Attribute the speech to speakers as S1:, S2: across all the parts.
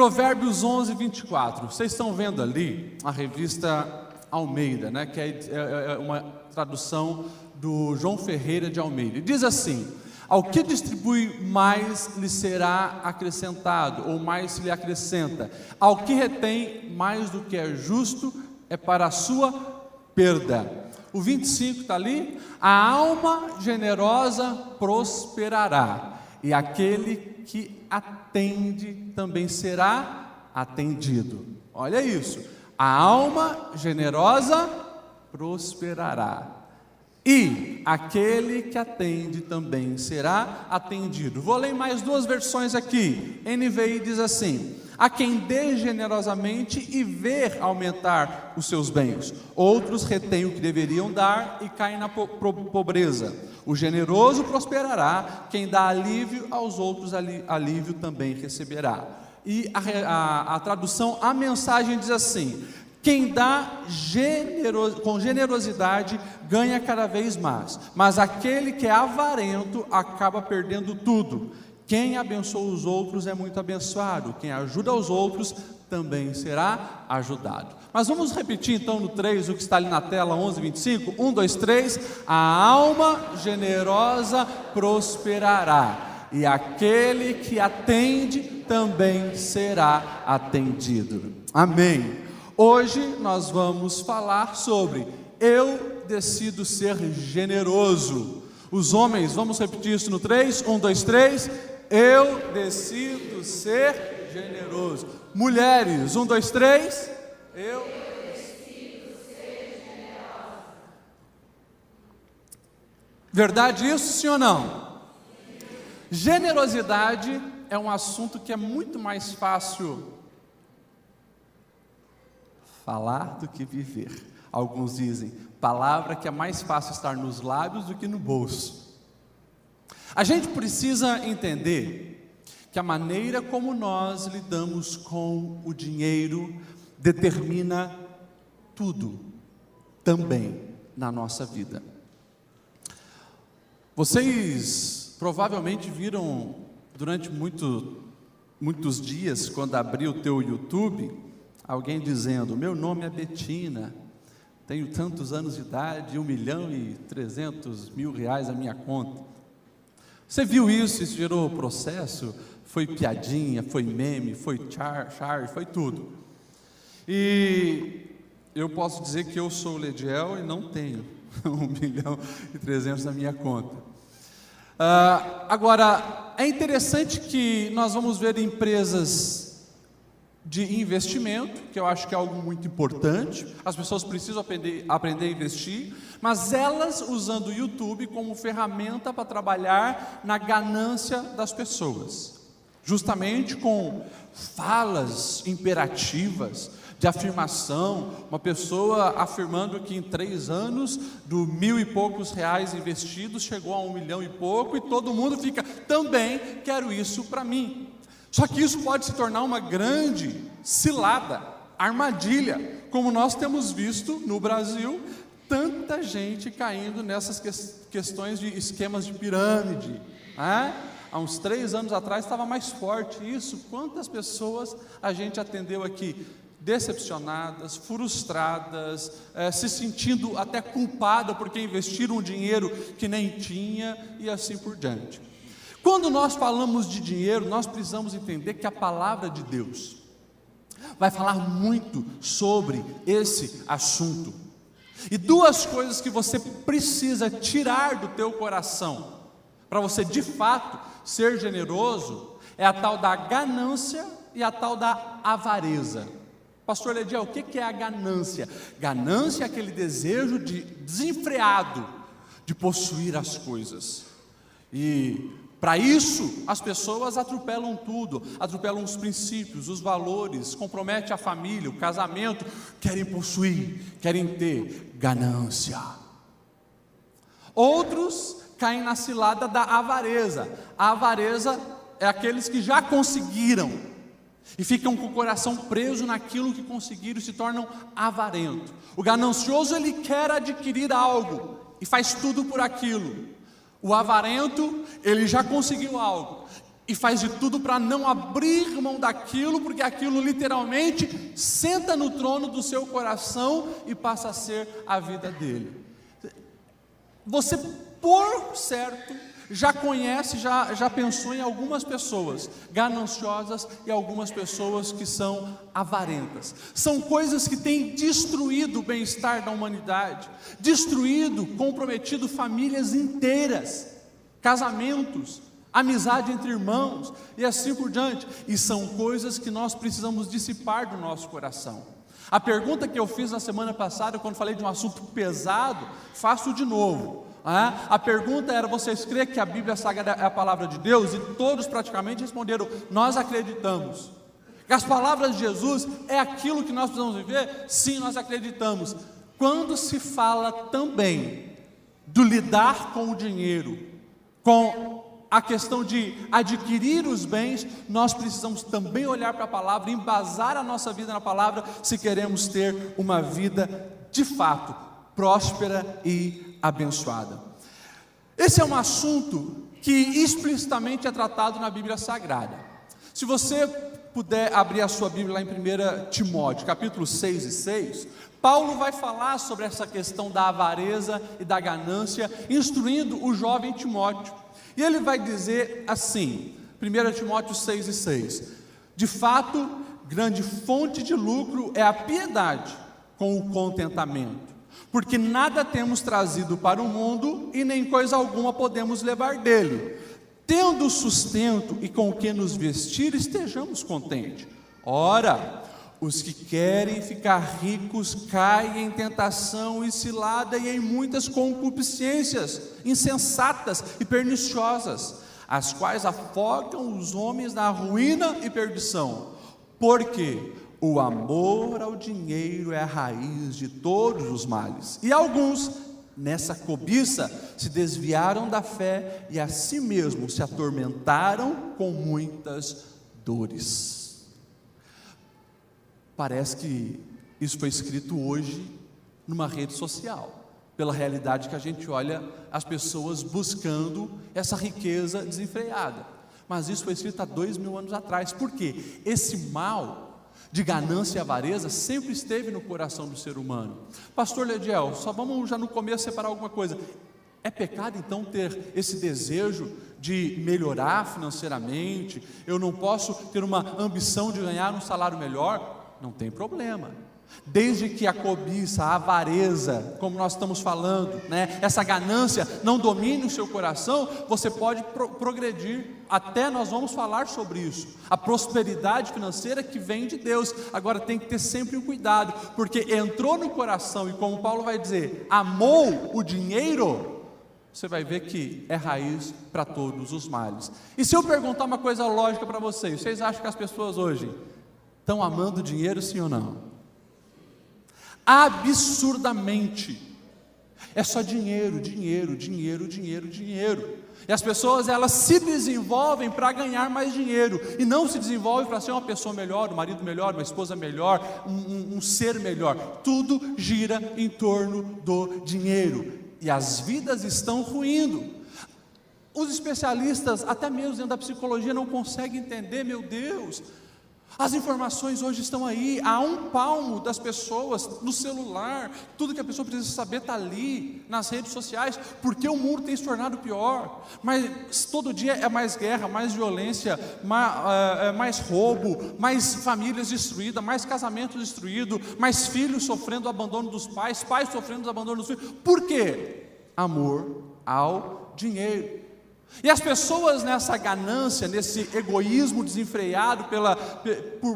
S1: Provérbios 11, 24. Vocês estão vendo ali a revista Almeida, né? Que é uma tradução do João Ferreira de Almeida. Diz assim: ao que distribui, mais lhe será acrescentado, ou mais se lhe acrescenta. Ao que retém, mais do que é justo, é para a sua perda. O 25 está ali: a alma generosa prosperará, e aquele que atende também será atendido. Olha isso: a alma generosa prosperará, e aquele que atende também será atendido. Vou ler mais duas versões aqui. NVI diz assim: a quem dê generosamente e ver aumentar os seus bens. Outros retêm o que deveriam dar e caem na pobreza. O generoso prosperará, quem dá alívio aos outros, alívio também receberá. E a tradução, a mensagem diz assim: quem dá com generosidade ganha cada vez mais, mas aquele que é avarento acaba perdendo tudo. Quem abençoa os outros é muito abençoado, quem ajuda os outros também será ajudado. Mas vamos repetir então no 3 o que está ali na tela, 11, 25. 1, 2, 3. A alma generosa prosperará, e aquele que atende também será atendido. Amém. Hoje nós vamos falar sobre eu decido ser generoso. Os homens, vamos repetir isso no 3, 1, 2, 3. Eu decido ser generoso. Mulheres, 1, 2, 3. Eu decido ser generosa. Verdade isso, sim ou não? Generosidade é um assunto que é muito mais fácil falar do que viver. Alguns dizem, palavra que é mais fácil estar nos lábios do que no bolso. A gente precisa entender que a maneira como nós lidamos com o dinheiro determina tudo também na nossa vida. Vocês provavelmente viram durante muitos dias, quando abri o teu YouTube, alguém dizendo: meu nome é Betina, tenho tantos anos de idade, 1.300.000 reais na minha conta. Você viu isso? Isso gerou processo, foi piadinha, foi meme, foi char, foi tudo. E eu posso dizer que eu sou o Lediel e não tenho 1.300.000 na minha conta. Agora, é interessante que nós vamos ver empresas de investimento, que eu acho que é algo muito importante. As pessoas precisam aprender a investir, mas elas usando o YouTube como ferramenta para trabalhar na ganância das pessoas, justamente com falas imperativas de afirmação. Uma pessoa afirmando que em 3 anos, do 1.000 e poucos reais investidos, chegou a 1 milhão e pouco, e todo mundo fica: também quero isso para mim. Só que isso pode se tornar uma grande cilada, armadilha, como nós temos visto no Brasil, tanta gente caindo nessas questões de esquemas de pirâmide. Há uns 3 anos atrás estava mais forte isso. Quantas pessoas a gente atendeu aqui decepcionadas, frustradas, se sentindo até culpada porque investiram um dinheiro que nem tinha, e assim por diante. Quando nós falamos de dinheiro, nós precisamos entender que a palavra de Deus vai falar muito sobre esse assunto. E 2 coisas que você precisa tirar do teu coração para você de fato ser generoso é a tal da ganância e a tal da avareza. Pastor Lediel, o que é a ganância? Ganância é aquele desejo desenfreado de possuir as coisas. E para isso, as pessoas atropelam tudo, atropelam os princípios, os valores, comprometem a família, o casamento, querem possuir, querem ter ganância. Outros caem na cilada da avareza. A avareza é aqueles que já conseguiram e ficam com o coração preso naquilo que conseguiram e se tornam avarentos. O ganancioso, ele quer adquirir algo e faz tudo por aquilo. O avarento, ele já conseguiu algo e faz de tudo para não abrir mão daquilo, porque aquilo literalmente senta no trono do seu coração e passa a ser a vida dele. Você, por certo, já conhece, já pensou em algumas pessoas gananciosas e algumas pessoas que são avarentas. São coisas que têm destruído o bem-estar da humanidade, destruído, comprometido famílias inteiras, casamentos, amizade entre irmãos e assim por diante. E são coisas que nós precisamos dissipar do nosso coração. A pergunta que eu fiz na semana passada, quando falei de um assunto pesado, faço de novo. A pergunta era: vocês creem que a Bíblia Sagrada é a palavra de Deus? E todos praticamente responderam: nós acreditamos. Que as palavras de Jesus é aquilo que nós precisamos viver? Sim, nós acreditamos. Quando se fala também do lidar com o dinheiro, com a questão de adquirir os bens, nós precisamos também olhar para a palavra, embasar a nossa vida na palavra, se queremos ter uma vida de fato próspera e abençoada. Esse é um assunto que explicitamente é tratado na Bíblia Sagrada. Se você puder abrir a sua Bíblia lá em 1 Timóteo, capítulo 6 e 6, Paulo vai falar sobre essa questão da avareza e da ganância, instruindo o jovem Timóteo. E ele vai dizer assim, 1 Timóteo 6 e 6, de fato, grande fonte de lucro é a piedade com o contentamento, porque nada temos trazido para o mundo e nem coisa alguma podemos levar dele. Tendo sustento e com o que nos vestir, estejamos contentes. Ora, os que querem ficar ricos caem em tentação e cilada e em muitas concupiscências insensatas e perniciosas, as quais afogam os homens na ruína e perdição. Porque o amor ao dinheiro é a raiz de todos os males. E alguns, nessa cobiça, se desviaram da fé e a si mesmos se atormentaram com muitas dores. Parece que isso foi escrito hoje numa rede social, pela realidade que a gente olha as pessoas buscando essa riqueza desenfreada. Mas isso foi escrito há 2000 anos atrás. Por quê? Esse mal de ganância e avareza sempre esteve no coração do ser humano. Pastor Lediel, só vamos já no começo separar alguma coisa. É pecado então ter esse desejo de melhorar financeiramente? Eu não posso ter uma ambição de ganhar um salário melhor? Não tem problema, desde que a cobiça, a avareza, como nós estamos falando, essa ganância não domine o seu coração, você pode progredir. Até nós vamos falar sobre isso, a prosperidade financeira que vem de Deus. Agora tem que ter sempre um cuidado, porque entrou no coração e, como Paulo vai dizer, amou o dinheiro, você vai ver que é raiz para todos os males. E se eu perguntar uma coisa lógica para vocês acham que as pessoas hoje estão amando dinheiro, sim ou não? Absurdamente. É só dinheiro, dinheiro, dinheiro, dinheiro, dinheiro. E as pessoas, elas se desenvolvem para ganhar mais dinheiro, e não se desenvolvem para ser uma pessoa melhor, um marido melhor, uma esposa melhor, um ser melhor. Tudo gira em torno do dinheiro, e as vidas estão ruindo. Os especialistas, até mesmo dentro da psicologia, não conseguem entender. Meu Deus, as informações hoje estão aí, a um palmo das pessoas, no celular. Tudo que a pessoa precisa saber está ali, nas redes sociais. Porque o mundo tem se tornado pior, mas todo dia é mais guerra, mais violência, mais roubo, mais famílias destruídas, mais casamentos destruídos, mais filhos sofrendo o abandono dos pais, pais sofrendo o abandono dos filhos. Por quê? Amor ao dinheiro. E as pessoas nessa ganância, nesse egoísmo desenfreado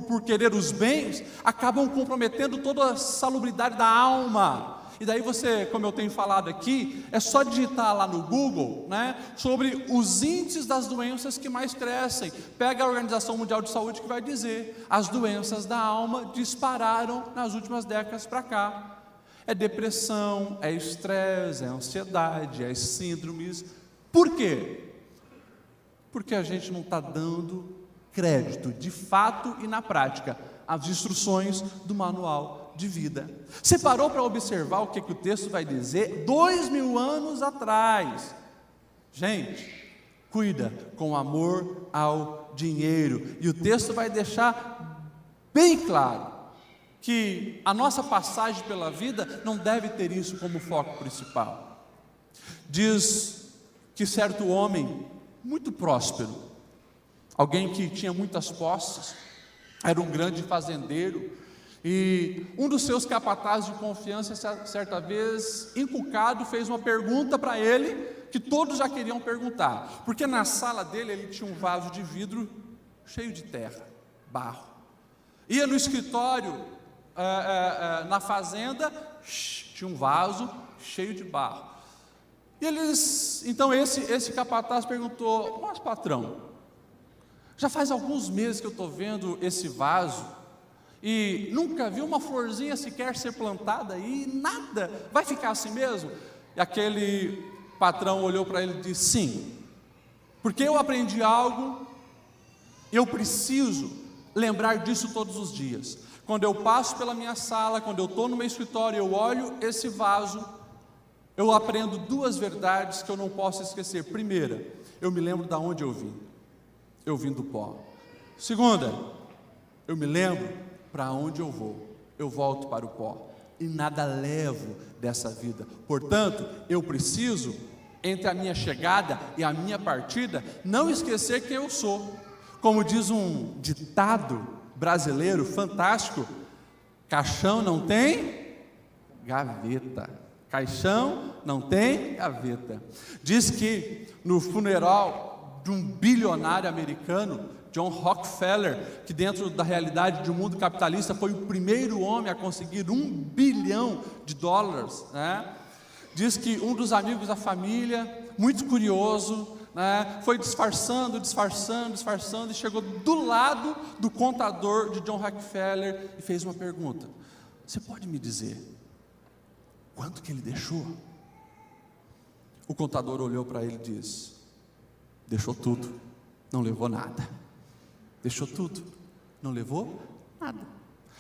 S1: por querer os bens, acabam comprometendo toda a salubridade da alma. E daí você, como eu tenho falado aqui, é só digitar lá no Google, sobre os índices das doenças que mais crescem. Pega a Organização Mundial de Saúde, que vai dizer: as doenças da alma dispararam nas últimas décadas para cá. É depressão, é estresse, é ansiedade, é síndromes. Por quê? Porque a gente não está dando crédito, de fato e na prática, às instruções do manual de vida. Você parou para observar o que o texto vai dizer 2000 anos atrás? Gente, cuida com amor ao dinheiro. E o texto vai deixar bem claro que a nossa passagem pela vida não deve ter isso como foco principal. Diz que certo homem muito próspero, alguém que tinha muitas posses, era um grande fazendeiro, e um dos seus capatazes de confiança, certa vez, encucado, fez uma pergunta para ele, que todos já queriam perguntar, porque na sala dele ele tinha um vaso de vidro cheio de terra, barro. Ia no escritório, na fazenda, tinha um vaso cheio de barro. E então esse capataz perguntou: mas patrão, já faz alguns meses que eu estou vendo esse vaso, e nunca vi uma florzinha sequer ser plantada aí, nada, vai ficar assim mesmo? E aquele patrão olhou para ele e disse: sim, porque eu aprendi algo, eu preciso lembrar disso todos os dias. Quando eu passo pela minha sala, quando eu estou no meu escritório, eu olho esse vaso, eu aprendo duas verdades que eu não posso esquecer. Primeira, eu me lembro de onde eu vim. Eu vim do pó. Segunda, eu me lembro para onde eu vou. Eu volto para o pó. E nada levo dessa vida. Portanto, eu preciso, entre a minha chegada e a minha partida, não esquecer quem eu sou. Como diz um ditado brasileiro fantástico: caixão não tem gaveta. Caixão não tem gaveta. Diz que no funeral de um bilionário americano, John Rockefeller, que dentro da realidade de um mundo capitalista foi o primeiro homem a conseguir $1 bilhão, né? Diz que um dos amigos da família, muito curioso, né, foi disfarçando e chegou do lado do contador de John Rockefeller e fez uma pergunta: você pode me dizer quanto que ele deixou? O contador olhou para ele e disse: deixou tudo, não levou nada. Deixou tudo, não levou nada.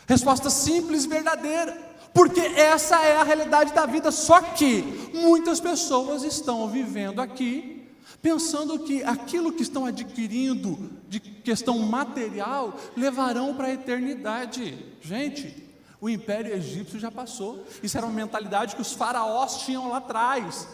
S1: Resposta simples e verdadeira, porque essa é a realidade da vida. Só que muitas pessoas estão vivendo aqui pensando que aquilo que estão adquirindo de questão material levarão para a eternidade. Gente, o Império Egípcio já passou. Isso era uma mentalidade que os faraós tinham lá atrás.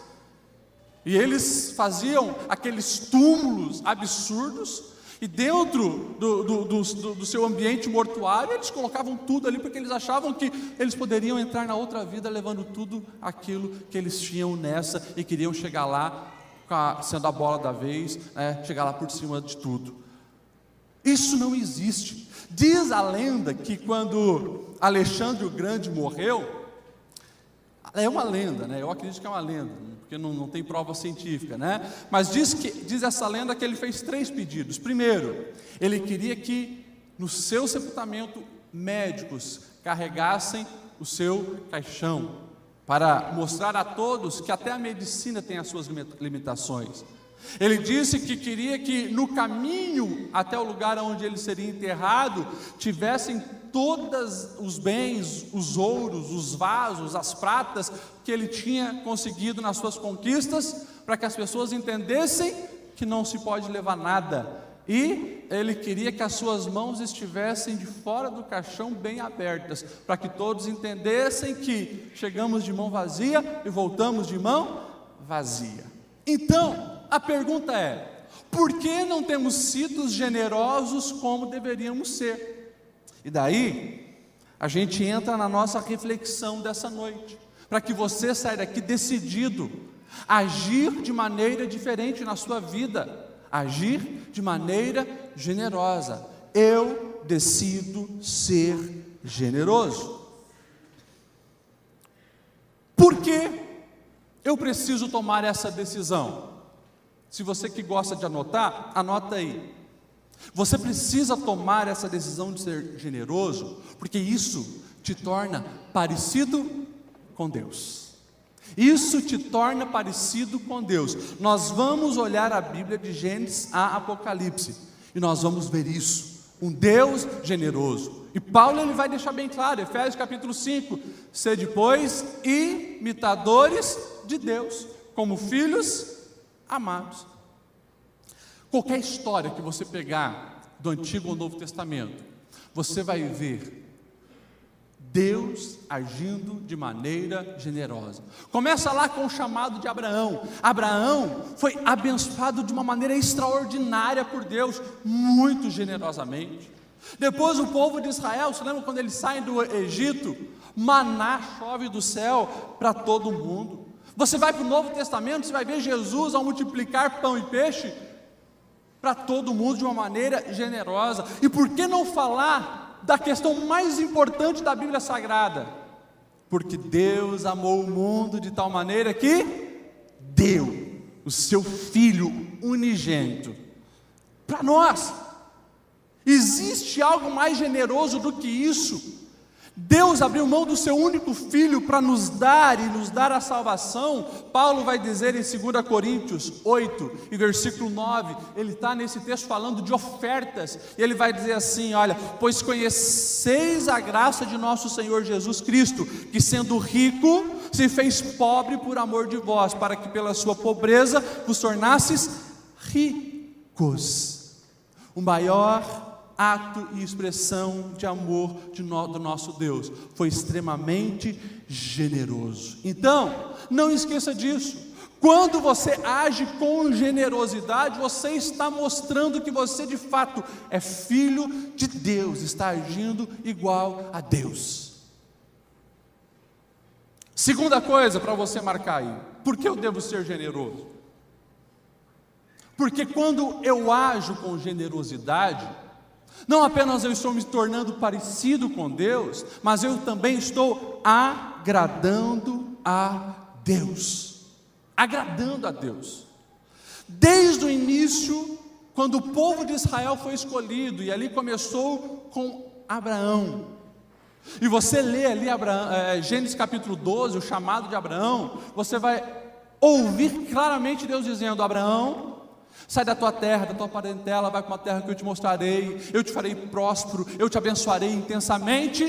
S1: E eles faziam aqueles túmulos absurdos, e dentro do seu ambiente mortuário, eles colocavam tudo ali, porque eles achavam que eles poderiam entrar na outra vida levando tudo aquilo que eles tinham nessa, e queriam chegar lá, sendo a bola da vez, né, chegar lá por cima de tudo. Isso não existe. Diz a lenda que quando Alexandre o Grande morreu, é uma lenda, né? Eu acredito que é uma lenda, porque não tem prova científica, né? Mas diz essa lenda que ele fez 3 pedidos. Primeiro, ele queria que no seu sepultamento médicos carregassem o seu caixão, para mostrar a todos que até a medicina tem as suas limitações. Ele disse que queria que no caminho até o lugar onde ele seria enterrado, tivessem todos os bens, os ouros, os vasos, as pratas que ele tinha conseguido nas suas conquistas, para que as pessoas entendessem que não se pode levar nada. E ele queria que as suas mãos estivessem de fora do caixão bem abertas, para que todos entendessem que chegamos de mão vazia e voltamos de mão vazia. Então, a pergunta é: por que não temos sido generosos como deveríamos ser? E daí, a gente entra na nossa reflexão dessa noite, para que você saia daqui decidido a agir de maneira diferente na sua vida, agir de maneira generosa. Eu decido ser generoso. Por que eu preciso tomar essa decisão? Se você que gosta de anotar, anota aí. Você precisa tomar essa decisão de ser generoso, porque isso te torna parecido com Deus. Isso te torna parecido com Deus. Nós vamos olhar a Bíblia de Gênesis a Apocalipse, e nós vamos ver isso, um Deus generoso. E Paulo ele vai deixar bem claro, Efésios capítulo 5, sede pois imitadores de Deus, como filhos amados. Qualquer história que você pegar do Antigo ou Novo Testamento, você vai ver Deus agindo de maneira generosa. Começa lá com o chamado de Abraão. Abraão foi abençoado de uma maneira extraordinária por Deus, muito generosamente. Depois o povo de Israel, você lembra quando eles saem do Egito? Maná chove do céu para todo mundo. Você vai para o Novo Testamento, você vai ver Jesus ao multiplicar pão e peixe para todo mundo de uma maneira generosa. E por que não falar da questão mais importante da Bíblia Sagrada? Porque Deus amou o mundo de tal maneira que deu o seu Filho unigênito para nós. Existe algo mais generoso do que isso? Deus abriu mão do seu único Filho para nos dar a salvação. Paulo vai dizer em 2 Coríntios 8, e versículo 9, ele está nesse texto falando de ofertas, e ele vai dizer assim, olha, pois conheceis a graça de nosso Senhor Jesus Cristo, que sendo rico, se fez pobre por amor de vós, para que pela sua pobreza vos tornasses ricos. O maior ato e expressão de amor do nosso Deus foi extremamente generoso. Então, não esqueça disso. Quando você age com generosidade, você está mostrando que você de fato é filho de Deus, está agindo igual a Deus. Segunda coisa para você marcar aí, por que eu devo ser generoso? Porque quando eu ajo com generosidade, não apenas eu estou me tornando parecido com Deus, mas eu também estou agradando a Deus. Agradando a Deus. Desde o início, quando o povo de Israel foi escolhido, e ali começou com Abraão. E você lê ali Gênesis capítulo 12, o chamado de Abraão, você vai ouvir claramente Deus dizendo: Abraão, sai da tua terra, da tua parentela, vai para uma terra que eu te mostrarei, eu te farei próspero, eu te abençoarei intensamente.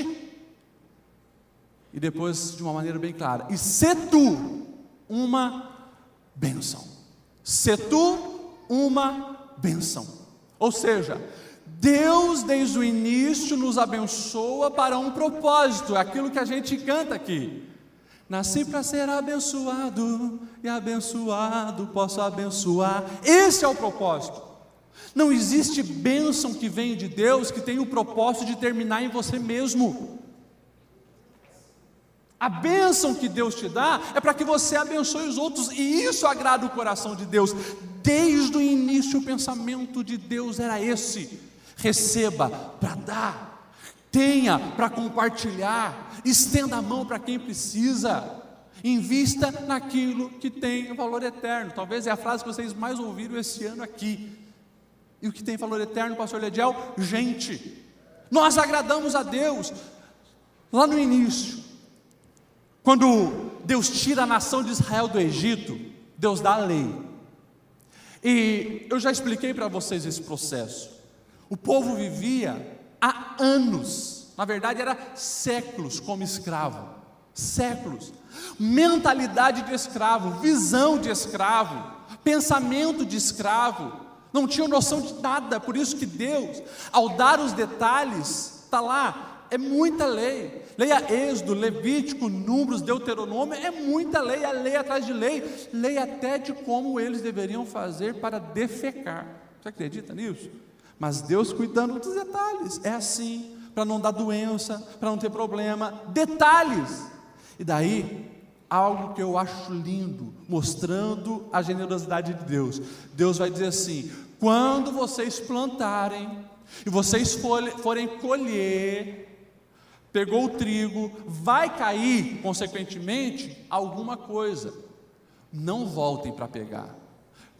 S1: E depois, de uma maneira bem clara, e sê tu uma bênção. Sê tu uma bênção. Ou seja, Deus desde o início nos abençoa para um propósito, é aquilo que a gente canta aqui. Nasci para ser abençoado, e abençoado posso abençoar. Esse é o propósito. Não existe bênção que vem de Deus que tenha o propósito de terminar em você mesmo. A bênção que Deus te dá é para que você abençoe os outros, e isso agrada o coração de Deus. Desde o início o pensamento de Deus era esse: receba para dar, tenha para compartilhar, estenda a mão para quem precisa, invista naquilo que tem valor eterno. Talvez é a frase que vocês mais ouviram esse ano aqui. E o que tem valor eterno, pastor Lediel? Gente, nós agradamos a Deus. Lá no início, quando Deus tira a nação de Israel do Egito, Deus dá a lei. E eu já expliquei para vocês esse processo. O povo vivia há anos, na verdade era séculos como escravo, séculos, mentalidade de escravo, visão de escravo, pensamento de escravo, não tinham noção de nada. Por isso que Deus, ao dar os detalhes, está lá, é muita lei. Leia Êxodo, Levítico, Números, Deuteronômio, é muita lei, é lei atrás de lei, lei até de como eles deveriam fazer para defecar. Você acredita nisso? Mas Deus cuidando dos detalhes, é assim, para não dar doença, para não ter problema, detalhes. E daí, algo que eu acho lindo, mostrando a generosidade de Deus. Deus vai dizer assim: quando vocês plantarem, e vocês forem colher, pegou o trigo, vai cair, consequentemente, alguma coisa, não voltem para pegar.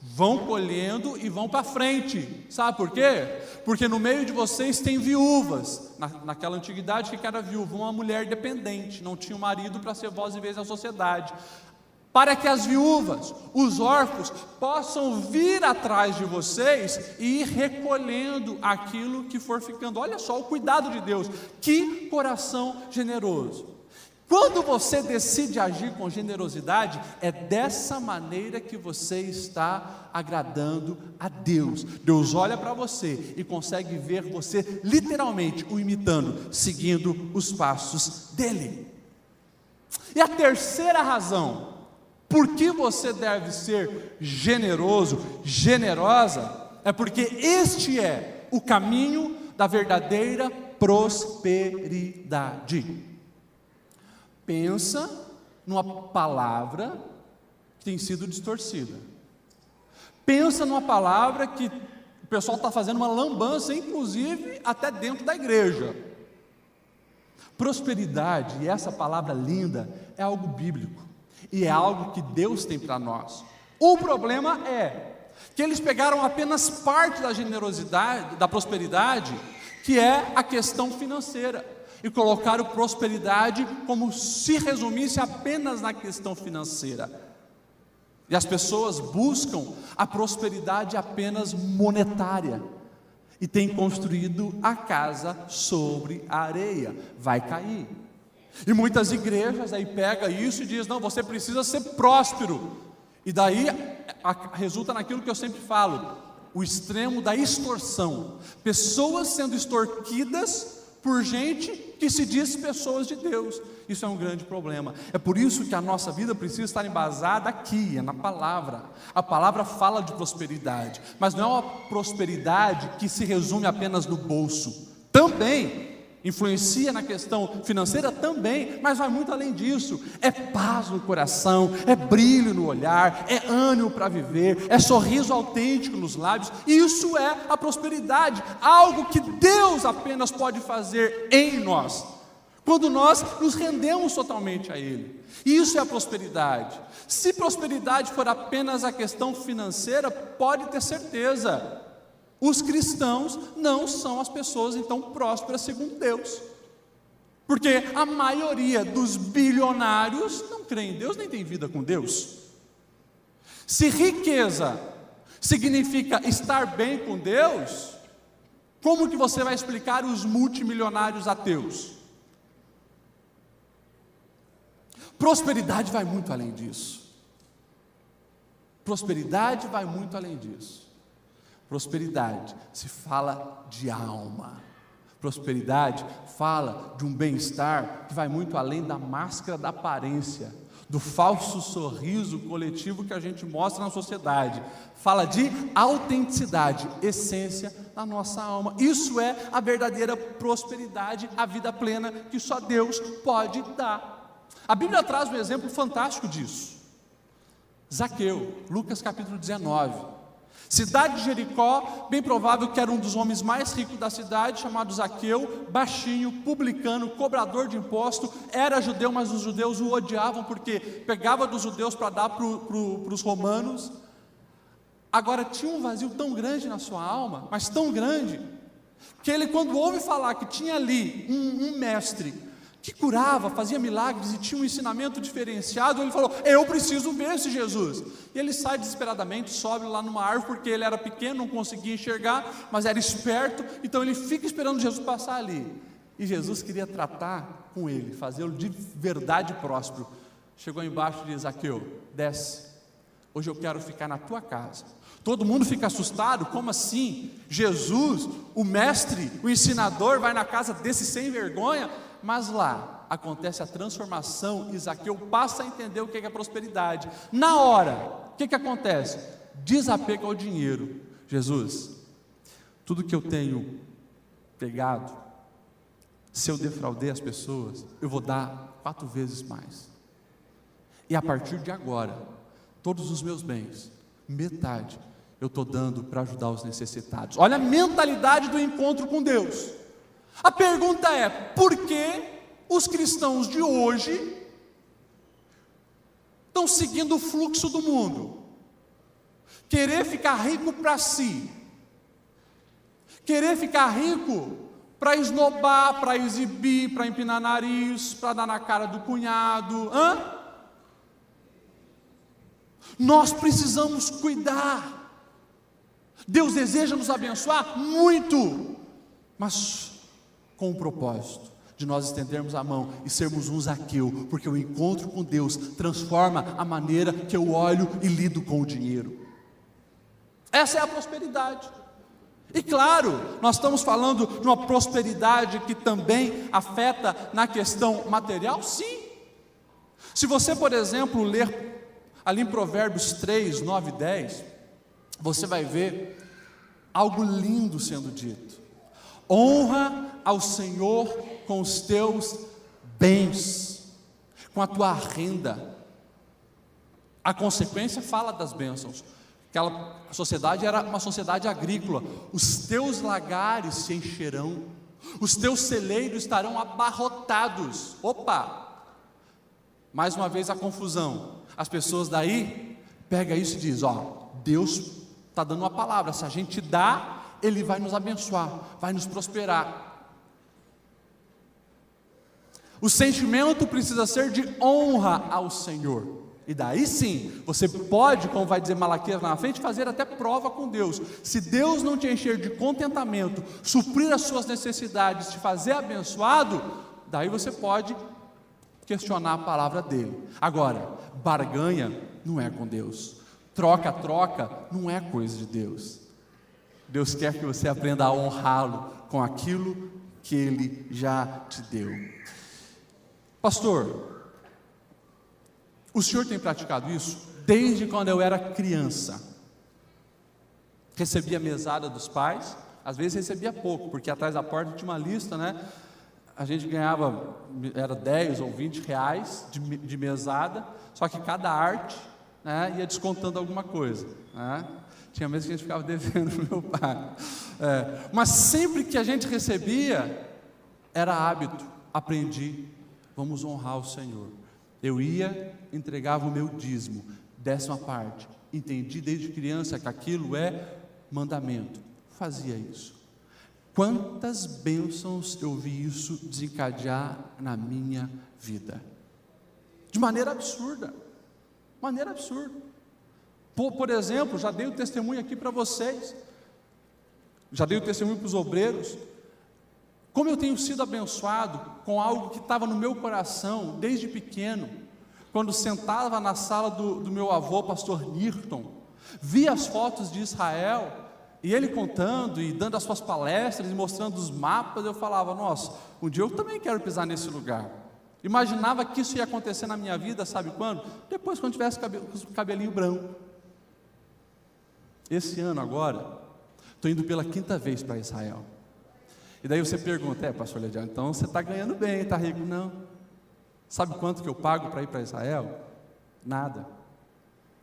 S1: Vão colhendo e vão para frente. Sabe por quê? Porque no meio de vocês tem viúvas. Naquela antiguidade, que era viúva? Uma mulher dependente, não tinha um marido para ser voz e vez na sociedade. Para que as viúvas, os órfãos, possam vir atrás de vocês e ir recolhendo aquilo que for ficando. Olha só o cuidado de Deus, que coração generoso. Quando você decide agir com generosidade, é dessa maneira que você está agradando a Deus. Deus olha para você e consegue ver você literalmente o imitando, seguindo os passos dele. E a terceira razão por que você deve ser generoso, generosa, é porque este é o caminho da verdadeira prosperidade. Pensa numa palavra que tem sido distorcida. Pensa numa palavra que o pessoal está fazendo uma lambança, inclusive até dentro da igreja. Prosperidade, e essa palavra linda, é algo bíblico. E é algo que Deus tem para nós. O problema é que eles pegaram apenas parte da generosidade, da prosperidade, que é a questão financeira, e colocaram prosperidade como se resumisse apenas na questão financeira. E as pessoas buscam a prosperidade apenas monetária, e têm construído a casa sobre a areia, vai cair. E muitas igrejas aí pegam isso e dizem, não, você precisa ser próspero, e daí resulta naquilo que eu sempre falo, o extremo da extorsão, pessoas sendo extorquidas por gente que se diz pessoas de Deus. Isso é um grande problema. É por isso que a nossa vida precisa estar embasada aqui, na palavra. A palavra fala de prosperidade, mas não é uma prosperidade que se resume apenas no bolso. Também influencia na questão financeira também, mas vai muito além disso. É paz no coração, é brilho no olhar, é ânimo para viver, é sorriso autêntico nos lábios. Isso é a prosperidade, algo que Deus apenas pode fazer em nós, quando nós nos rendemos totalmente a Ele. Isso é a prosperidade. Se prosperidade for apenas a questão financeira, pode ter certeza, os cristãos não são as pessoas então prósperas segundo Deus, porque a maioria dos bilionários não crê em Deus, nem tem vida com Deus. Se riqueza significa estar bem com Deus, como que você vai explicar os multimilionários ateus? Prosperidade vai muito além disso. Prosperidade vai muito além disso. Prosperidade se fala de alma. Prosperidade fala de um bem-estar que vai muito além da máscara da aparência, do falso sorriso coletivo que a gente mostra na sociedade. Fala de autenticidade, essência da nossa alma. Isso é a verdadeira prosperidade, a vida plena que só Deus pode dar. A Bíblia traz um exemplo fantástico disso. Zaqueu, Lucas capítulo 19. Cidade de Jericó, bem provável que era um dos homens mais ricos da cidade, chamado Zaqueu, baixinho, publicano, cobrador de imposto, era judeu, mas os judeus o odiavam, porque pegava dos judeus para dar para os romanos. Agora tinha um vazio tão grande na sua alma, mas tão grande, que ele, quando ouve falar que tinha ali um mestre, que curava, fazia milagres e tinha um ensinamento diferenciado, ele falou, eu preciso ver esse Jesus. E ele sai desesperadamente, sobe lá numa árvore, porque ele era pequeno, não conseguia enxergar, mas era esperto, então ele fica esperando Jesus passar ali. E Jesus queria tratar com ele, fazê-lo de verdade próspero. Chegou embaixo e diz, Zaqueu, desce, hoje eu quero ficar na tua casa. Todo mundo fica assustado, como assim? Jesus, o mestre, o ensinador, vai na casa desse sem vergonha? Mas lá acontece a transformação e Zaqueu passa a entender o que é prosperidade. Na hora, o que acontece? Desapego ao dinheiro. Jesus, tudo que eu tenho pegado, se eu defraudei as pessoas, eu vou dar 4 vezes mais. E a partir de agora, todos os meus bens, metade, eu estou dando para ajudar os necessitados. Olha a mentalidade do encontro com Deus. A pergunta é, por que os cristãos de hoje estão seguindo o fluxo do mundo? Querer ficar rico para si, querer ficar rico para esnobar, para exibir, para empinar nariz, para dar na cara do cunhado. Nós precisamos cuidar. Deus deseja nos abençoar muito, mas com um propósito. de nós estendermos a mão e sermos um Zaqueu, porque o encontro com Deus transforma a maneira que eu olho e lido com o dinheiro. Essa é a prosperidade. E claro, nós estamos falando de uma prosperidade que também afeta na questão material, sim. Se você, por exemplo, ler ali em Provérbios 3, 9 e 10, você vai ver algo lindo sendo dito. Honra ao Senhor com os teus bens, com a tua renda. A consequência fala das bênçãos. Aquela sociedade era uma sociedade agrícola. Os teus lagares se encherão, os teus celeiros estarão abarrotados. Opa! Mais uma vez a confusão. As pessoas daí pegam isso e dizem: ó, Deus está dando uma palavra, se a gente dá, Ele vai nos abençoar, vai nos prosperar. O sentimento precisa ser de honra ao Senhor. E daí sim, você pode, como vai dizer Malaquias lá na frente, fazer até prova com Deus. Se Deus não te encher de contentamento, suprir as suas necessidades, te fazer abençoado, daí você pode questionar a palavra dele. Agora, barganha não é com Deus. Troca não é coisa de Deus. Deus quer que você aprenda a honrá-lo com aquilo que Ele já te deu. Pastor, o senhor tem praticado isso desde quando eu era criança. Recebia mesada dos pais, às vezes recebia pouco, porque atrás da porta tinha uma lista, né? A gente ganhava, era 10 ou 20 reais de mesada, só que cada arte, né, ia descontando alguma coisa, né? Tinha meses que a gente ficava devendo para o meu pai. Mas sempre que a gente recebia, era hábito, aprendi, vamos honrar o Senhor. Eu ia, entregava o meu dízimo, 10ª, entendi desde criança que aquilo é mandamento, fazia isso. Quantas bênçãos eu vi isso desencadear na minha vida, de maneira absurda, por exemplo, já dei o testemunho aqui para vocês, já dei o testemunho para os obreiros, como eu tenho sido abençoado com algo que estava no meu coração desde pequeno, quando sentava na sala do meu avô, pastor Nirton, via as fotos de Israel, e ele contando e dando as suas palestras e mostrando os mapas, eu falava: nossa, um dia eu também quero pisar nesse lugar. Imaginava que isso ia acontecer na minha vida, sabe quando? Depois, quando tivesse cabelinho branco. Esse ano agora, estou indo pela 5ª vez para Israel. E daí você pergunta: pastor Lediano, então você está ganhando bem, está rico? Não. Sabe quanto que eu pago para ir para Israel? Nada.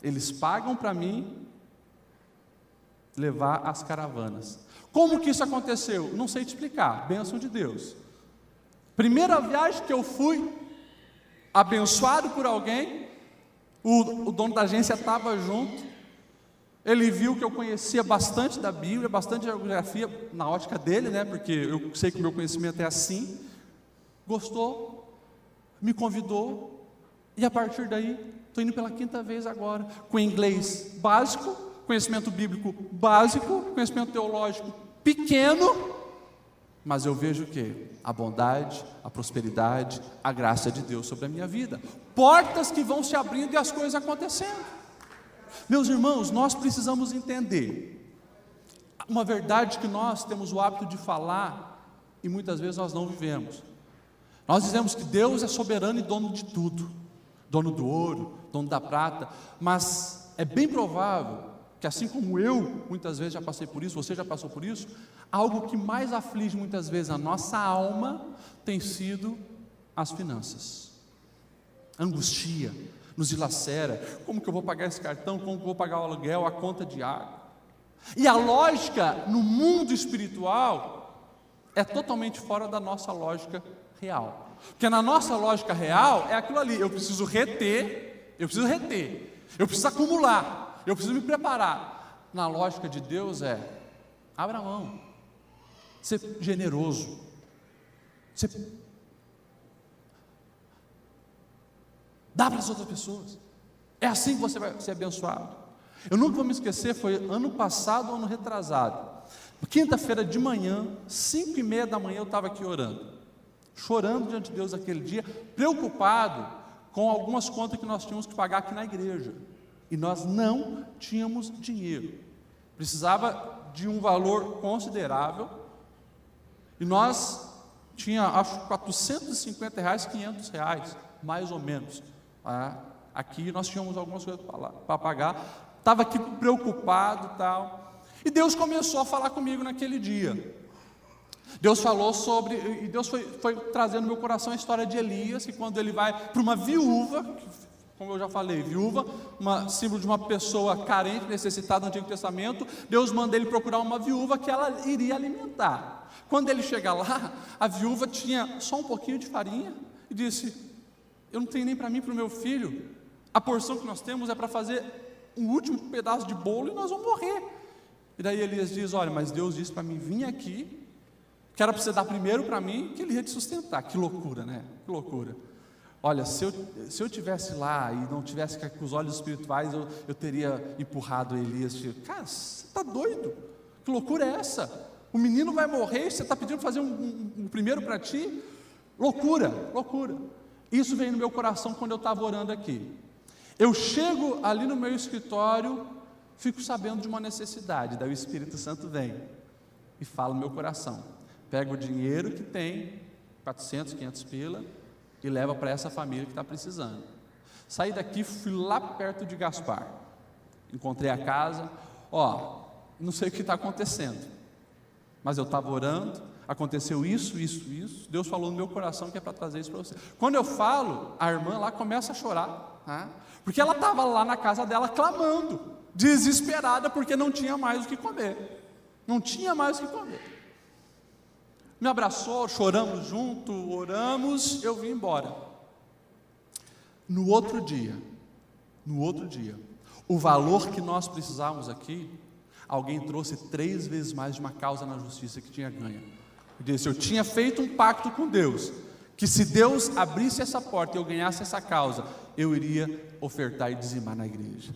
S1: Eles pagam para mim levar as caravanas. Como que isso aconteceu? Não sei te explicar, bênção de Deus. Primeira viagem que eu fui, abençoado por alguém, o dono da agência estava junto, ele viu que eu conhecia bastante da Bíblia, bastante geografia, na ótica dele, né, porque eu sei que o meu conhecimento é assim, gostou, me convidou, e a partir daí, estou indo pela 5ª vez agora, com inglês básico, conhecimento bíblico básico, conhecimento teológico pequeno, mas eu vejo o quê? A bondade, a prosperidade, a graça de Deus sobre a minha vida, portas que vão se abrindo e as coisas acontecendo. Meus irmãos, nós precisamos entender uma verdade que nós temos o hábito de falar e muitas vezes nós não vivemos. Nós dizemos que Deus é soberano e dono de tudo, dono do ouro, dono da prata, mas é bem provável que, assim como eu muitas vezes já passei por isso, você já passou por isso, algo que mais aflige muitas vezes a nossa alma tem sido as finanças. Angustia, nos dilacera. Como que eu vou pagar esse cartão? Como que eu vou pagar o aluguel, a conta de água? E a lógica no mundo espiritual é totalmente fora da nossa lógica real. Porque na nossa lógica real é aquilo ali: eu preciso reter, eu preciso acumular, eu preciso me preparar. Na lógica de Deus é: abra mão, ser generoso, dá para as outras pessoas. É assim que você vai ser abençoado. Eu nunca vou me esquecer, foi ano passado ou ano retrasado, quinta-feira de manhã, 5:30 da manhã, eu estava aqui orando. chorando diante de Deus aquele dia, preocupado com algumas contas que nós tínhamos que pagar aqui na igreja, e nós não tínhamos dinheiro, precisava de um valor considerável, e nós tinha, acho, R$450, R$500, mais ou menos, aqui nós tínhamos algumas coisas para pagar, estava aqui preocupado e tal, e Deus começou a falar comigo naquele dia. Deus falou sobre, e Deus foi trazendo no meu coração a história de Elias, que quando ele vai para uma viúva, como eu já falei, viúva, símbolo de uma pessoa carente, necessitada no Antigo Testamento, Deus manda ele procurar uma viúva que ela iria alimentar. Quando ele chega lá, a viúva tinha só um pouquinho de farinha, e disse: eu não tenho nem para mim, para o meu filho, a porção que nós temos é para fazer um último pedaço de bolo e nós vamos morrer. E daí Elias diz: olha, mas Deus disse para mim vir aqui, que era para você dar primeiro para mim, que ele ia te sustentar. Que loucura, né? Que loucura. Olha, se eu tivesse lá e não tivesse com os olhos espirituais, eu teria empurrado Elias. Cara, você está doido? Que loucura é essa? O menino vai morrer e você está pedindo para fazer um primeiro para ti? Loucura, loucura. Isso veio no meu coração quando eu estava orando aqui. Eu chego ali no meu escritório, fico sabendo de uma necessidade, daí o Espírito Santo vem e fala no meu coração. Pega o dinheiro que tem, 400, 500 pila, e leva para essa família que está precisando. Saí daqui, fui lá perto de Gaspar, encontrei a casa, não sei o que está acontecendo, mas eu estava orando, aconteceu isso, Deus falou no meu coração que é para trazer isso para você. Quando eu falo, a irmã lá começa a chorar, porque ela estava lá na casa dela clamando, desesperada, porque não tinha mais o que comer, me abraçou, choramos junto, oramos, eu vim embora. No outro dia, o valor que nós precisávamos aqui, alguém trouxe 3 vezes mais de uma causa na justiça que tinha ganho. Eu disse: eu tinha feito um pacto com Deus, que se Deus abrisse essa porta e eu ganhasse essa causa, eu iria ofertar e dizimar na igreja.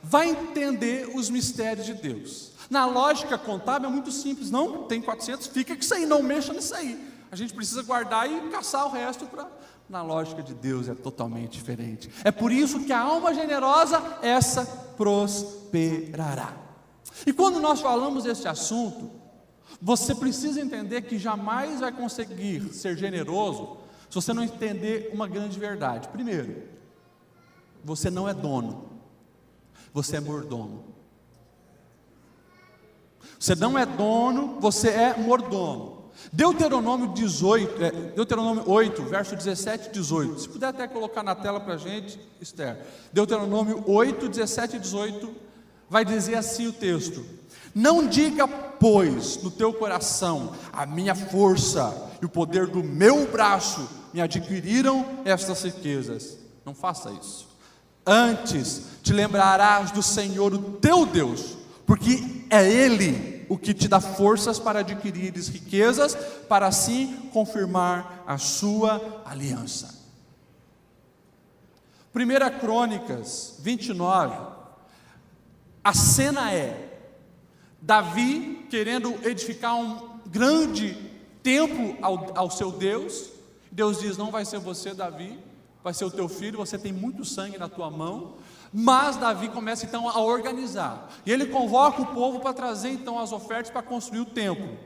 S1: Vai entender os mistérios de Deus. Na lógica contábil é muito simples. Não, tem 400, fica com isso aí, não mexa nisso aí. A gente precisa guardar e caçar o resto para... Na lógica de Deus é totalmente diferente. É por isso que a alma generosa, essa prosperará. E quando nós falamos desse assunto, você precisa entender que jamais vai conseguir ser generoso se você não entender uma grande verdade. Primeiro, você não é dono, você é mordomo. Você não é dono, você é mordomo. Deuteronômio 8, verso 17 e 18. Se puder até colocar na tela para a gente, Esther. Deuteronômio 8, 17 e 18, vai dizer assim o texto: não diga, pois, no teu coração, a minha força e o poder do meu braço me adquiriram estas riquezas. Não faça isso. Antes te lembrarás do Senhor, o teu Deus, porque é Ele o que te dá forças para adquirires riquezas, para assim confirmar a sua aliança. 1 Crônicas 29, a cena é Davi querendo edificar um grande templo ao seu Deus. Deus diz: não vai ser você, Davi, vai ser o teu filho, você tem muito sangue na tua mão. Mas Davi começa então a organizar, e ele convoca o povo para trazer então as ofertas para construir o templo.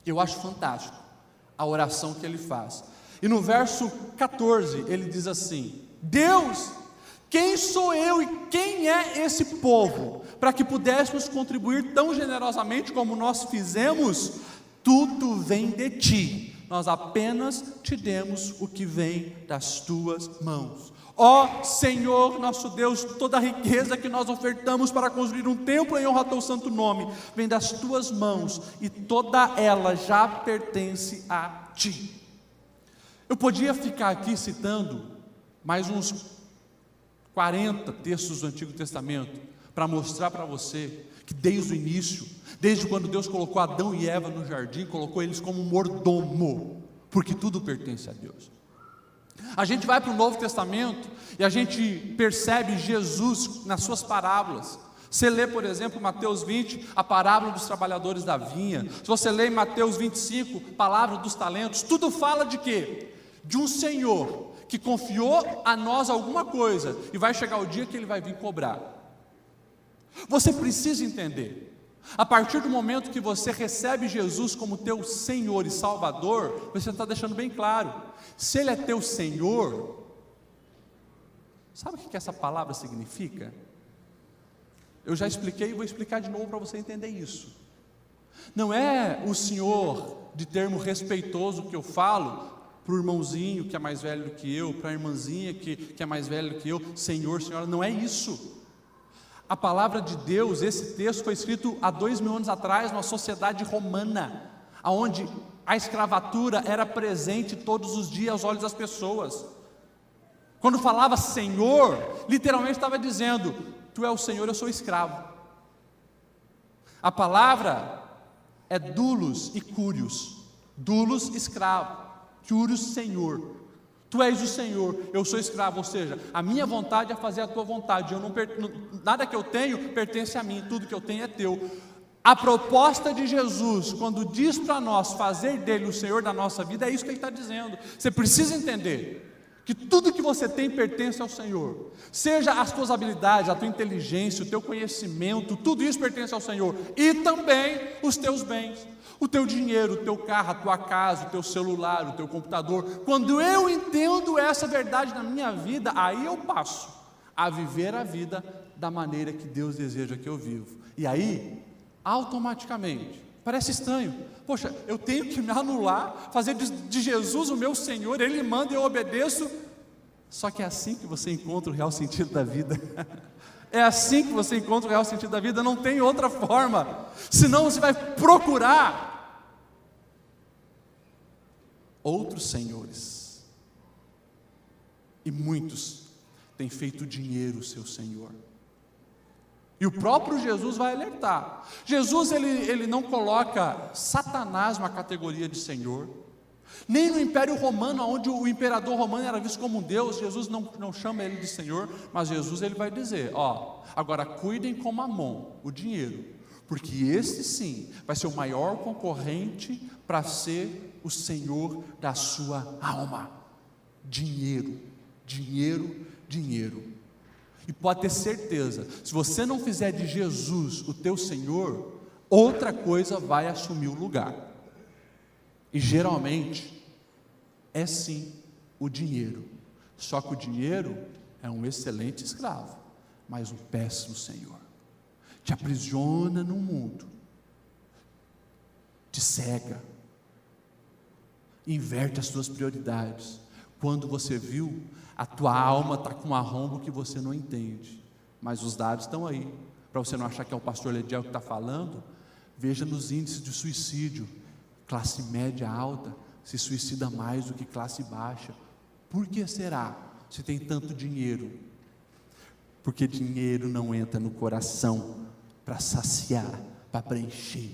S1: Eu acho fantástico a oração que ele faz, e no verso 14 ele diz assim: Deus, quem sou eu e quem é esse povo, para que pudéssemos contribuir tão generosamente como nós fizemos? Tudo vem de ti, nós apenas te demos o que vem das tuas mãos. Ó Senhor nosso Deus, toda a riqueza que nós ofertamos para construir um templo em honra ao teu santo nome, vem das tuas mãos, e toda ela já pertence a ti. Eu podia ficar aqui citando mais uns 40 textos do Antigo Testamento, para mostrar para você que desde o início, desde quando Deus colocou Adão e Eva no jardim, colocou eles como mordomo, porque tudo pertence a Deus. A gente vai para o Novo Testamento e a gente percebe Jesus nas suas parábolas. Você lê, por exemplo, Mateus 20, a parábola dos trabalhadores da vinha. Se você lê em Mateus 25, palavra dos talentos, tudo fala de quê? De um Senhor que confiou a nós alguma coisa, e vai chegar o dia que Ele vai vir cobrar. Você precisa entender, a partir do momento que você recebe Jesus como teu Senhor e Salvador, você está deixando bem claro, se Ele é teu Senhor, sabe o que essa palavra significa? Eu já expliquei e vou explicar de novo para você entender isso. Não é o Senhor de termo respeitoso que eu falo para o irmãozinho que é mais velho do que eu, para a irmãzinha que é mais velha do que eu, Senhor, Senhora, não é isso. A palavra de Deus, esse texto foi escrito há 2000 anos atrás, numa sociedade romana, onde a escravatura era presente todos os dias aos olhos das pessoas. Quando falava Senhor, literalmente estava dizendo, tu é o Senhor, eu sou escravo. A palavra é doulos e curios. Doulos, escravo. Curios, Senhor. Tu és o Senhor, eu sou escravo. Ou seja, a minha vontade é fazer a tua vontade. Nada que eu tenho pertence a mim, tudo que eu tenho é teu. A proposta de Jesus, quando diz para nós fazer dele o Senhor da nossa vida, é isso que ele está dizendo. Você precisa entender que tudo que você tem pertence ao Senhor, seja as tuas habilidades, a tua inteligência, o teu conhecimento, tudo isso pertence ao Senhor, e também os teus bens, o teu dinheiro, o teu carro, a tua casa, o teu celular, o teu computador. Quando eu entendo essa verdade na minha vida, aí eu passo a viver a vida da maneira que Deus deseja que eu vivo, e aí, automaticamente, parece estranho, poxa, eu tenho que me anular, fazer de Jesus o meu Senhor, Ele manda e eu obedeço. Só que é assim que você encontra o real sentido da vida. É assim que você encontra o real sentido da vida, não tem outra forma. Senão você vai procurar outros senhores. E muitos têm feito dinheiro o seu Senhor. E o próprio Jesus vai alertar. Jesus ele não coloca Satanás numa categoria de Senhor, nem no Império Romano, onde o imperador romano era visto como um Deus. Jesus não chama ele de Senhor, mas Jesus ele vai dizer, agora cuidem com Mamon, o dinheiro, porque esse sim vai ser o maior concorrente para ser o Senhor da sua alma. Dinheiro, dinheiro, dinheiro. E pode ter certeza, se você não fizer de Jesus o teu Senhor, outra coisa vai assumir o lugar. E geralmente é sim o dinheiro. Só que o dinheiro é um excelente escravo, mas um péssimo senhor. Te aprisiona no mundo, te cega, inverte as tuas prioridades. Quando você viu, a tua alma está com um arrombo que você não entende, mas os dados estão aí, para você não achar que é o pastor Lediel que está falando. Veja nos índices de suicídio, classe média alta se suicida mais do que classe baixa. Por que será? Se tem tanto dinheiro? Porque dinheiro não entra no coração para saciar, para preencher,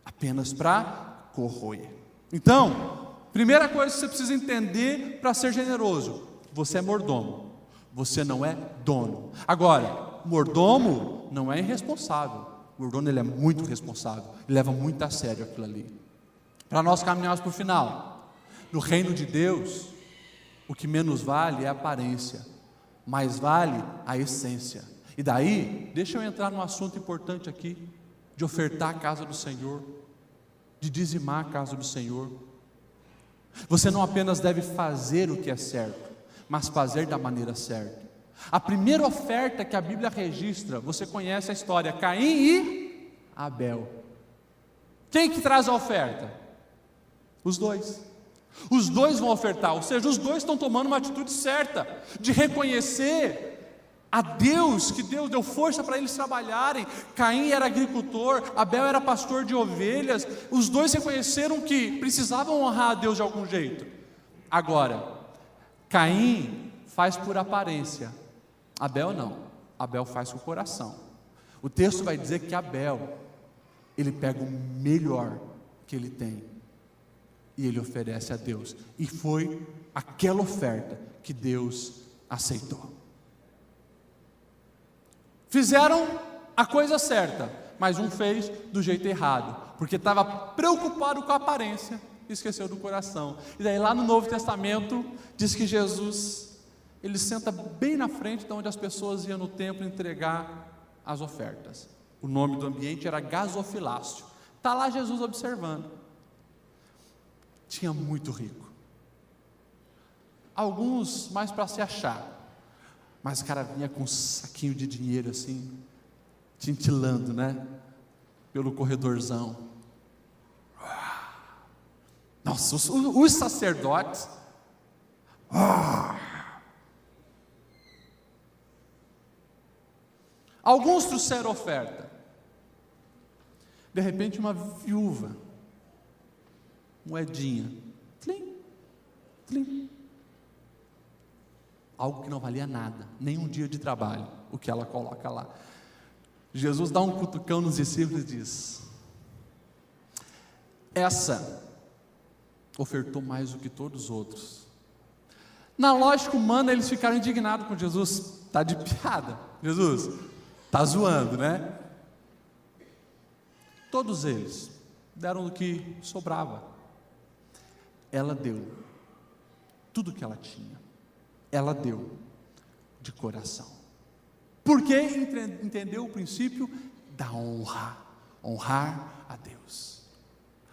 S1: apenas para corroer. Então, primeira coisa que você precisa entender para ser generoso: você é mordomo, você não é dono. Agora, mordomo não é irresponsável. O mordomo ele é muito responsável, ele leva muito a sério aquilo ali. Para nós caminharmos para o final, no reino de Deus, o que menos vale é a aparência, mais vale a essência. E daí, deixa eu entrar num assunto importante aqui, de ofertar a casa do Senhor, de dizimar a casa do Senhor. Você não apenas deve fazer o que é certo, mas fazer da maneira certa. A primeira oferta que a Bíblia registra, você conhece a história, Caim e Abel. Quem que traz a oferta? Os dois. Os dois vão ofertar, ou seja, os dois estão tomando uma atitude certa, de reconhecer a Deus, que Deus deu força para eles trabalharem. Caim era agricultor, Abel era pastor de ovelhas. Os dois reconheceram que precisavam honrar a Deus de algum jeito. Agora, Caim faz por aparência, Abel não. Abel faz com o coração. O texto vai dizer que Abel, ele pega o melhor que ele tem e ele oferece a Deus, e foi aquela oferta que Deus aceitou. Fizeram a coisa certa, mas um fez do jeito errado, porque estava preocupado com a aparência e esqueceu do coração. E daí lá no Novo Testamento diz que Jesus, ele senta bem na frente de onde as pessoas iam no templo entregar as ofertas. O nome do ambiente era gasofilácio. Está lá Jesus observando. Tinha muito rico, alguns mais para se achar, mas o cara vinha com um saquinho de dinheiro assim, tintilando, né, pelo corredorzão. Nossa, os sacerdotes, alguns trouxeram oferta. De repente uma viúva, moedinha, tlim, tlim, algo que não valia nada, nem um dia de trabalho, o que ela coloca lá. Jesus dá um cutucão nos discípulos e diz: essa ofertou mais do que todos os outros. Na lógica humana eles ficaram indignados com Jesus. Está de piada, Jesus, está zoando, né? Todos eles deram do que sobrava. Ela deu tudo o que ela tinha, ela deu de coração, porque entendeu o princípio da honra, honrar a Deus.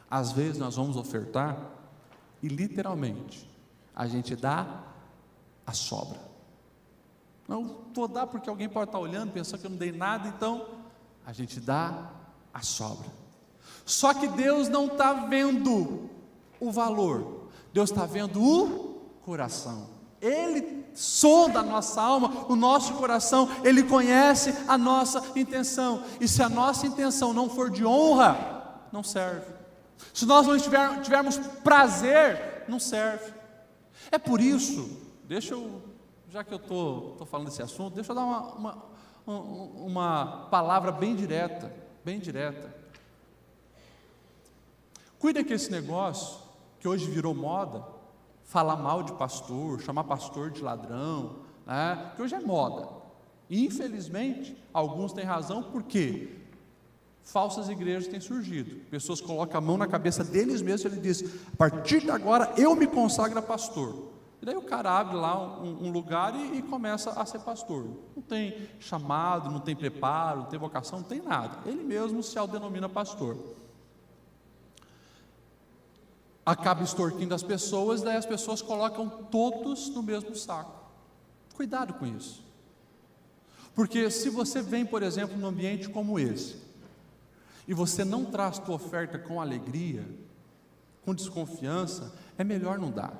S1: Às vezes nós vamos ofertar e literalmente a gente dá a sobra. Não vou dar porque alguém pode estar olhando, pensando que eu não dei nada, então a gente dá a sobra. Só que Deus não está vendo o valor, Deus está vendo o coração. Ele sonda a nossa alma, o nosso coração, Ele conhece a nossa intenção, e se a nossa intenção não for de honra, não serve. Se nós não tivermos prazer, não serve. É por isso, já que eu estou falando desse assunto, deixa eu dar uma palavra bem direta, Cuida que esse negócio, que hoje virou moda, falar mal de pastor, chamar pastor de ladrão, né? Que hoje é moda, e infelizmente, alguns têm razão, porque falsas igrejas têm surgido, pessoas colocam a mão na cabeça deles mesmos, ele diz: a partir de agora eu me consagro a pastor, e daí o cara abre lá um lugar e começa a ser pastor, não tem chamado, não tem preparo, não tem vocação, não tem nada, ele mesmo se autodenomina pastor, acaba extorquindo as pessoas, daí as pessoas colocam todos no mesmo saco. Cuidado com isso, porque se você vem, por exemplo, num ambiente como esse, e você não traz tua oferta com alegria, com desconfiança, é melhor não dar.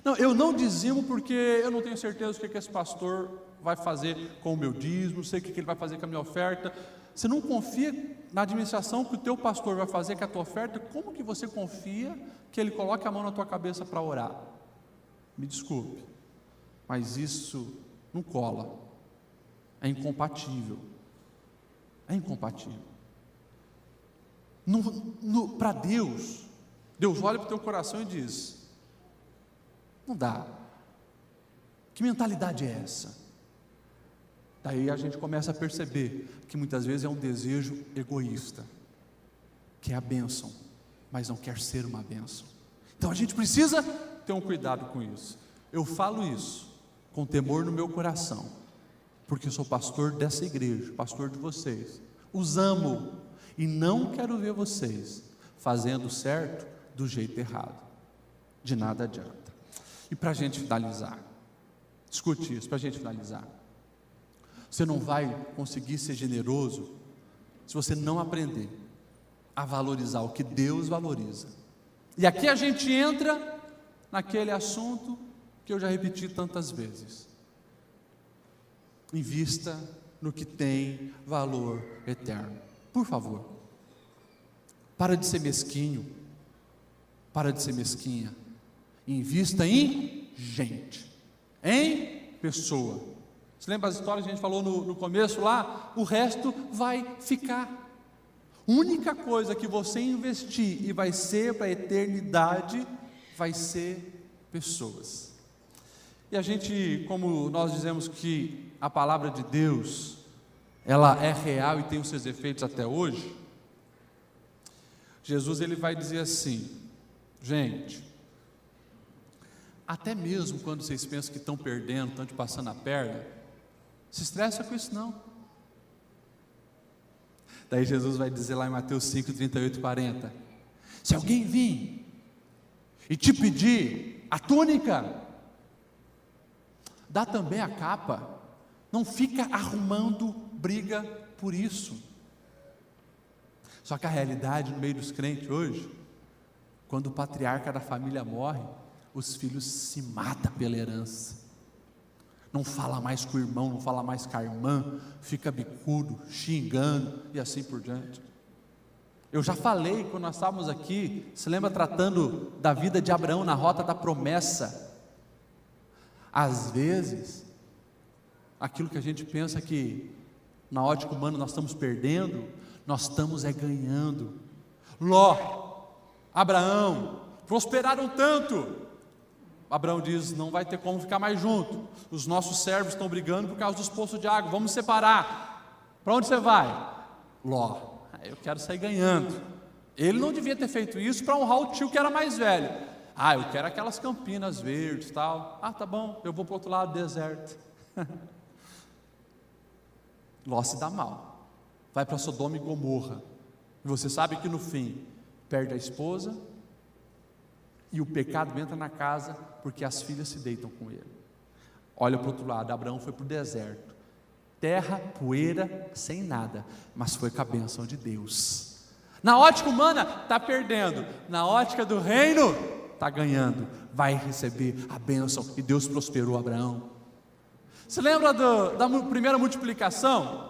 S1: Não, eu não dizimo porque eu não tenho certeza do que esse pastor vai fazer com o meu dízimo, não sei o que ele vai fazer com a minha oferta. Você não confia na administração que o teu pastor vai fazer com a tua oferta, como que você confia que ele coloque a mão na tua cabeça para orar? Me desculpe, mas isso não cola, é incompatível, para Deus olha para o teu coração e diz: não dá, que mentalidade é essa? Daí a gente começa a perceber que muitas vezes é um desejo egoísta, que é a bênção, mas não quer ser uma bênção. Então a gente precisa ter um cuidado com isso. Eu falo isso com temor no meu coração, porque eu sou pastor dessa igreja, pastor de vocês, os amo, e não quero ver vocês fazendo certo do jeito errado, de nada adianta. E para a gente finalizar, escute isso, para a gente finalizar, você não vai conseguir ser generoso se você não aprender a valorizar o que Deus valoriza. E aqui a gente entra naquele assunto que eu já repeti tantas vezes: invista no que tem valor eterno. Por favor, para de ser mesquinho, para de ser mesquinha, invista em gente, em pessoa. Você lembra as histórias que a gente falou no começo lá? O resto vai ficar. A única coisa que você investir e vai ser para a eternidade, vai ser pessoas. E a gente, como nós dizemos que a palavra de Deus ela é real e tem os seus efeitos até hoje. Jesus ele vai dizer assim: gente, até mesmo quando vocês pensam que estão perdendo, estão te passando a perna, se estressa com isso não. Daí Jesus vai dizer lá em Mateus 5, 38 e 40: se alguém vir e te pedir a túnica, dá também a capa. Não fica arrumando briga por isso. Só que a realidade no meio dos crentes hoje, quando o patriarca da família morre, os filhos se matam pela herança. Não fala mais com o irmão, não fala mais com a irmã, fica bicudo, xingando e assim por diante. Eu já falei quando nós estávamos aqui, se lembra, tratando da vida de Abraão na rota da promessa. Às vezes, aquilo que a gente pensa que na ótica humana nós estamos perdendo, nós estamos ganhando. Ló, Abraão, prosperaram tanto. Abraão diz: não vai ter como ficar mais junto, os nossos servos estão brigando por causa dos poços de água, vamos separar. Para onde você vai? Ló: eu quero sair ganhando. Ele não devia ter feito isso para honrar o tio que era mais velho. Eu quero aquelas campinas verdes, tal. Tá bom, eu vou para o outro lado do deserto. Ló se dá mal, vai para Sodoma e Gomorra, e você sabe que no fim perde a esposa, e o pecado entra na casa, porque as filhas se deitam com ele. Olha para o outro lado, Abraão foi para o deserto, terra, poeira, sem nada, mas foi com a bênção de Deus. Na ótica humana está perdendo, na ótica do reino está ganhando, vai receber a bênção, e Deus prosperou Abraão. Se lembra da primeira multiplicação?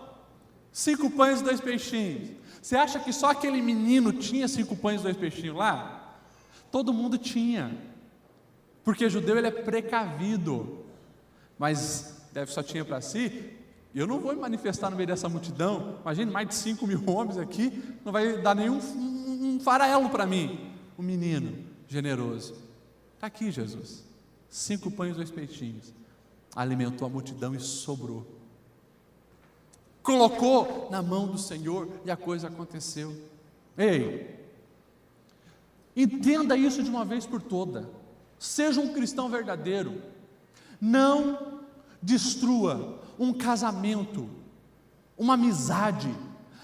S1: 5 pães e 2 peixinhos. Você acha que só aquele menino tinha 5 pães e 2 peixinhos lá? Todo mundo tinha, porque judeu ele é precavido, mas só tinha para si. Eu não vou me manifestar no meio dessa multidão. Imagine mais de 5.000 homens aqui, não vai dar nenhum um farelo para mim. Um menino generoso, está aqui Jesus, 5 pães e 2 peixinhos, alimentou a multidão e sobrou, colocou na mão do Senhor e a coisa aconteceu. Ei, entenda isso de uma vez por toda, seja um cristão verdadeiro, não destrua um casamento, uma amizade,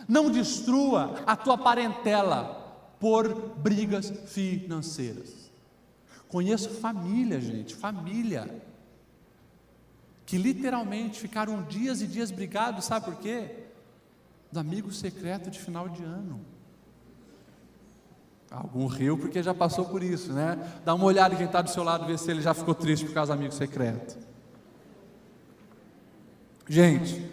S1: não destrua a tua parentela por brigas financeiras. Conheço família, gente, família, que literalmente ficaram dias e dias brigados, sabe por quê? Do amigo secreto de final de ano. Algum riu porque já passou por isso, né? Dá uma olhada em quem está do seu lado, vê se ele já ficou triste por causa do amigo secreto. Gente,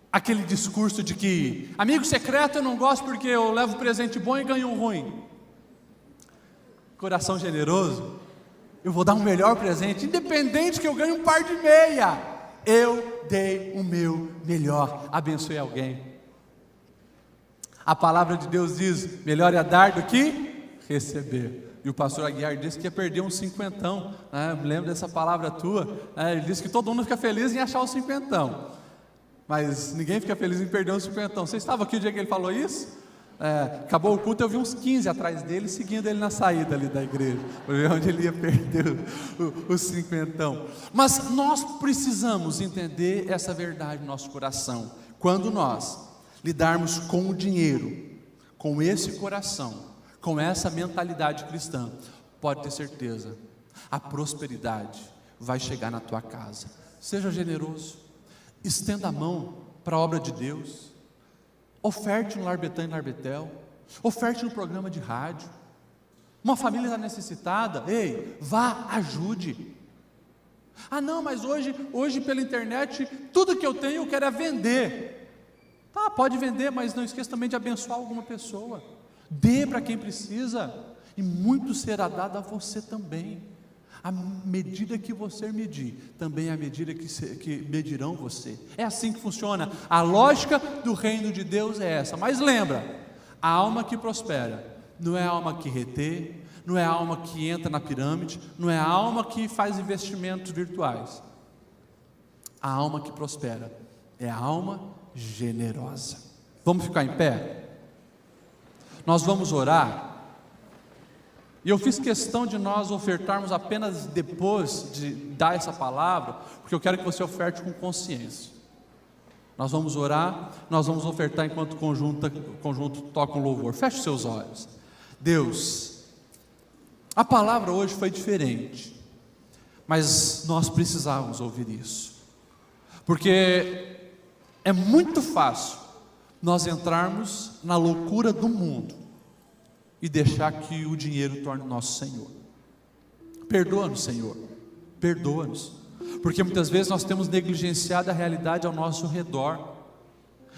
S1: aquele discurso de que amigo secreto eu não gosto porque eu levo presente bom e ganho um ruim. Coração generoso, eu vou dar um melhor presente, independente que eu ganhe um par de meia, eu dei o meu melhor, abençoei alguém. A palavra de Deus diz: melhor é dar do que receber. E o pastor Aguiar disse que ia perder um cinquentão, né? Me lembro dessa palavra tua, né? Ele disse que todo mundo fica feliz em achar o cinquentão, mas ninguém fica feliz em perder um cinquentão. Você estava aqui o dia que ele falou isso? Acabou o culto, eu vi uns 15 atrás dele, seguindo ele na saída ali da igreja, para ver onde ele ia perder o cinquentão. Mas nós precisamos entender essa verdade no nosso coração. Quando nós lidarmos com o dinheiro, com esse coração, com essa mentalidade cristã, pode ter certeza, a prosperidade vai chegar na tua casa. Seja generoso, estenda a mão para a obra de Deus, oferte no Lar Betânia e Lar Betel, oferte no programa de rádio. Uma família está necessitada, ei, vá, ajude. Não, mas hoje pela internet, tudo que eu tenho eu quero é vender. Tá, pode vender, mas não esqueça também de abençoar alguma pessoa. Dê para quem precisa, e muito será dado a você também. A medida que você medir, também é a medida que medirão você. É assim que funciona. A lógica do reino de Deus é essa. Mas lembra, a alma que prospera não é a alma que retém, não é a alma que entra na pirâmide, não é a alma que faz investimentos virtuais. A alma que prospera é a alma generosa. Vamos ficar em pé? Nós vamos orar. E eu fiz questão de nós ofertarmos apenas depois de dar essa palavra, porque eu quero que você oferte com consciência. Nós vamos orar, nós vamos ofertar enquanto o conjunto toca um louvor. Feche os seus olhos. Deus, a palavra hoje foi diferente, mas nós precisávamos ouvir isso, porque é muito fácil nós entrarmos na loucura do mundo e deixar que o dinheiro torne o nosso Senhor. Perdoa-nos, Senhor, perdoa-nos, porque muitas vezes nós temos negligenciado a realidade ao nosso redor.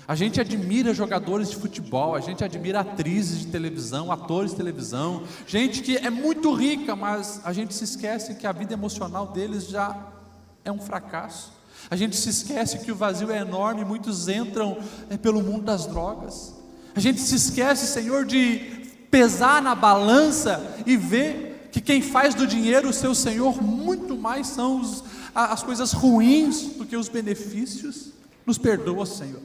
S1: A gente admira jogadores de futebol, a gente admira atrizes de televisão, atores de televisão, gente que é muito rica, mas a gente se esquece que a vida emocional deles já é um fracasso. A gente se esquece que o vazio é enorme e muitos entram pelo mundo das drogas. A gente se esquece, Senhor, de pesar na balança e ver que quem faz do dinheiro o seu Senhor muito mais são as coisas ruins do que os benefícios. Nos perdoa, Senhor.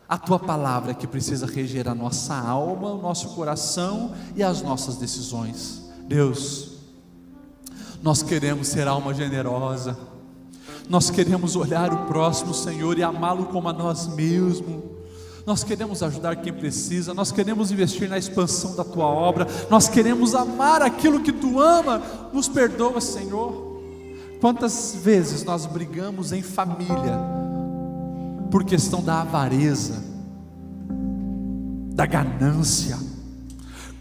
S1: A Tua palavra que precisa reger a nossa alma, o nosso coração e as nossas decisões. Deus, nós queremos ser alma generosa, nós queremos olhar o próximo, Senhor, e amá-lo como a nós mesmos. Nós queremos ajudar quem precisa, nós queremos investir na expansão da Tua obra, nós queremos amar aquilo que Tu ama. Nos perdoa, Senhor. Quantas vezes nós brigamos em família por questão da avareza, da ganância?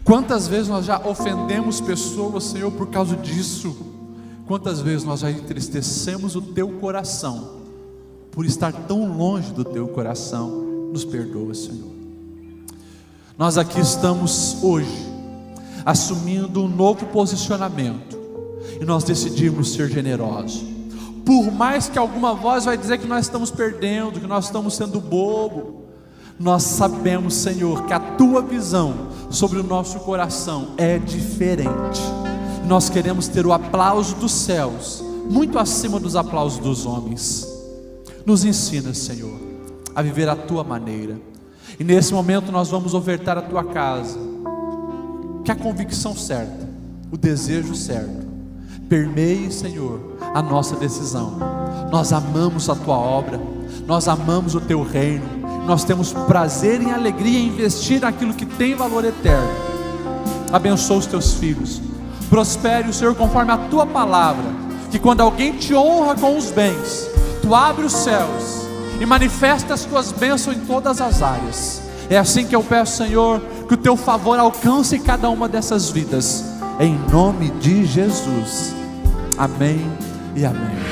S1: Quantas vezes nós já ofendemos pessoas, Senhor, por causa disso? Quantas vezes nós já entristecemos o Teu coração por estar tão longe do Teu coração? Nos perdoa, Senhor. Nós aqui estamos hoje assumindo um novo posicionamento e nós decidimos ser generosos. Por mais que alguma voz vai dizer que nós estamos perdendo, que nós estamos sendo bobo, nós sabemos, Senhor, que a Tua visão sobre o nosso coração é diferente. Nós queremos ter o aplauso dos céus muito acima dos aplausos dos homens. Nos ensina, Senhor, a viver a Tua maneira. E nesse momento nós vamos ofertar a Tua casa. Que a convicção certa, o desejo certo, permeie, Senhor, a nossa decisão. Nós amamos a Tua obra, nós amamos o Teu reino, nós temos prazer e alegria em investir naquilo que tem valor eterno. Abençoa os Teus filhos, prospere o Senhor conforme a Tua palavra, que quando alguém te honra com os bens, Tu abre os céus e manifesta as Tuas bênçãos em todas as áreas. É assim que eu peço, Senhor, que o Teu favor alcance cada uma dessas vidas, em nome de Jesus. Amém e amém.